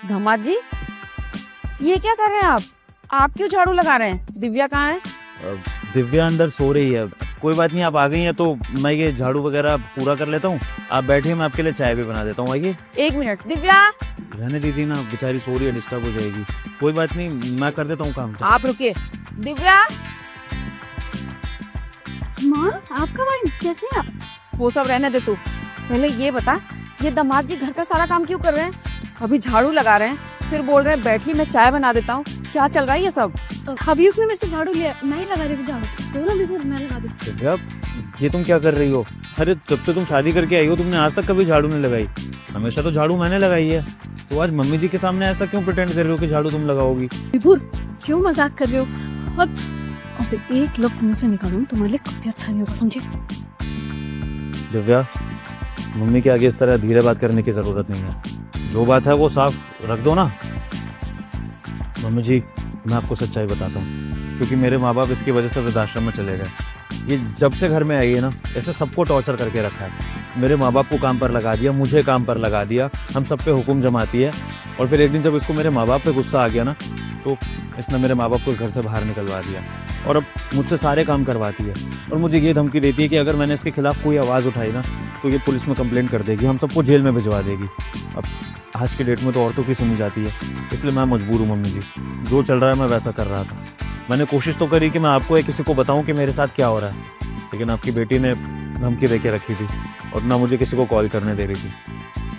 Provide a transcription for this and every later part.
धमाद जी, ये क्या कर रहे हैं आप क्यों झाड़ू लगा रहे हैं? दिव्या कहाँ है? दिव्या अंदर सो रही है। कोई बात नहीं, आप आ गई हैं तो मैं ये झाड़ू वगैरह पूरा कर लेता हूँ। आप बैठिए, मैं आपके लिए चाय भी बना देता हूँ। आइए। 1 मिनट दिव्या। रहने दीजिए ना, बेचारी सो रही है, डिस्टर्ब हो जाएगी। कोई बात नहीं, मैं कर देता हूँ काम। आप रुकिए। दिव्या, माँ आप कब आई? कैसे हैं आप? वो सब रहने दे तू। पहले ये बता, ये दामाद जी घर का सारा काम क्यों कर रहे हैं? अभी झाड़ू लगा रहे हैं, फिर बोल रहे हैं बैठी मैं चाय बना देता हूँ। क्या चल रहा है ये सब? अभी उसने मेरे से झाड़ू लिया, मैं ही लगा रही थी झाड़ू। तो ना बिल्कुल मैं लगा दी। दिव्या, ये तुम क्या कर रही हो? अरे जब से तुम शादी करके आई हो तुमने आज तक कभी झाड़ू नहीं लगाई। हमेशा तो झाड़ू मैंने लगाई है। तो आज मम्मी जी के सामने ऐसा क्यों प्रिटेंड कर रही हो कि झाड़ू तुम लगाओगी? विभुर क्यों मजाक कर रहे हो? अब एक लफ्ज मुंह से निकालूं तुम्हारे लिए कभी अच्छा नहीं होगा, समझे? दिव्या, मम्मी के आगे इस तरह धीरे बात करने की जरूरत नहीं है। जो बात है वो साफ रख दो ना। मम्मी जी, मैं आपको सच्चाई बताता हूँ, क्योंकि मेरे माँ बाप इसकी वजह से वृद्धाश्रम में चले गए। ये जब से घर में आई है ना, ऐसे सबको टॉर्चर करके रखा है। मेरे माँ बाप को काम पर लगा दिया, मुझे काम पर लगा दिया, हम सब पे हुक्म जमाती है। और फिर एक दिन जब इसको मेरे माँ बाप पे गुस्सा आ गया ना, तो इसने मेरे माँ बाप को घर से बाहर निकलवा दिया और अब मुझसे सारे काम करवाती है। और मुझे ये धमकी देती है कि अगर मैंने इसके खिलाफ कोई आवाज़ उठाई ना तो ये पुलिस में कंप्लेंट कर देगी, हम सबको जेल में भिजवा देगी। अब आज के डेट में तो औरतों की सुनी जाती है, इसलिए मैं मजबूर हूँ मम्मी जी। जो चल रहा है मैं वैसा कर रहा था। मैंने कोशिश तो करी कि मैं आपको या किसी को बताऊं कि मेरे साथ क्या हो रहा है, लेकिन आपकी बेटी ने धमकी दे के रखी थी और ना मुझे किसी को कॉल करने दे रही थी।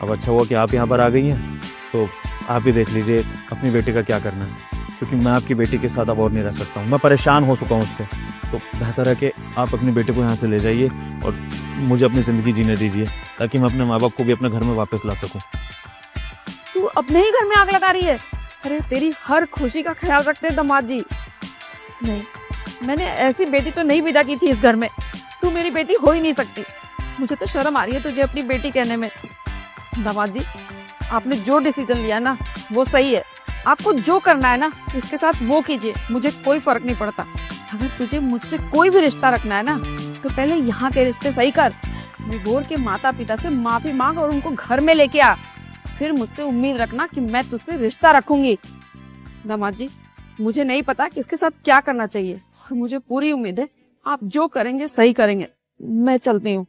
अब अच्छा हुआ कि आप यहाँ पर आ गई हैं, तो आप ही देख लीजिए अपनी बेटी का क्या करना है, क्योंकि मैं आपकी बेटी के साथ अब और नहीं रह सकता हूँ। मैं परेशान हो चुका हूँ उससे। तो बेहतर है कि आप अपनी बेटी को यहाँ से ले जाइए और मुझे अपनी ज़िंदगी जीने दीजिए, ताकि मैं अपने माँ बाप को भी अपने घर में वापस ला सकूँ। तू अपने ही घर में आग लगा रही है? अरे तेरी हर खुशी का ख्याल रखते हैं दामाद जी। नहीं, मैंने ऐसी बेटी तो नहीं विदा की थी इस घर में। तू मेरी बेटी हो ही नहीं सकती। मुझे तो शर्म आ रही है तुझे अपनी बेटी कहने में। दामाद जी, आपने जो डिसीजन लिया ना वो सही है। आपको जो करना है ना इसके साथ वो कीजिए, मुझे कोई फर्क नहीं पड़ता। अगर तुझे मुझसे कोई भी रिश्ता रखना है ना तो पहले यहाँ के रिश्ते सही कर। विभोर के माता पिता से माफी मांग और उनको घर में लेके आ, फिर मुझसे उम्मीद रखना कि मैं तुझसे रिश्ता रखूंगी। दामाद जी, मुझे नहीं पता किसके साथ क्या करना चाहिए और मुझे पूरी उम्मीद है आप जो करेंगे सही करेंगे। मैं चलती हूँ।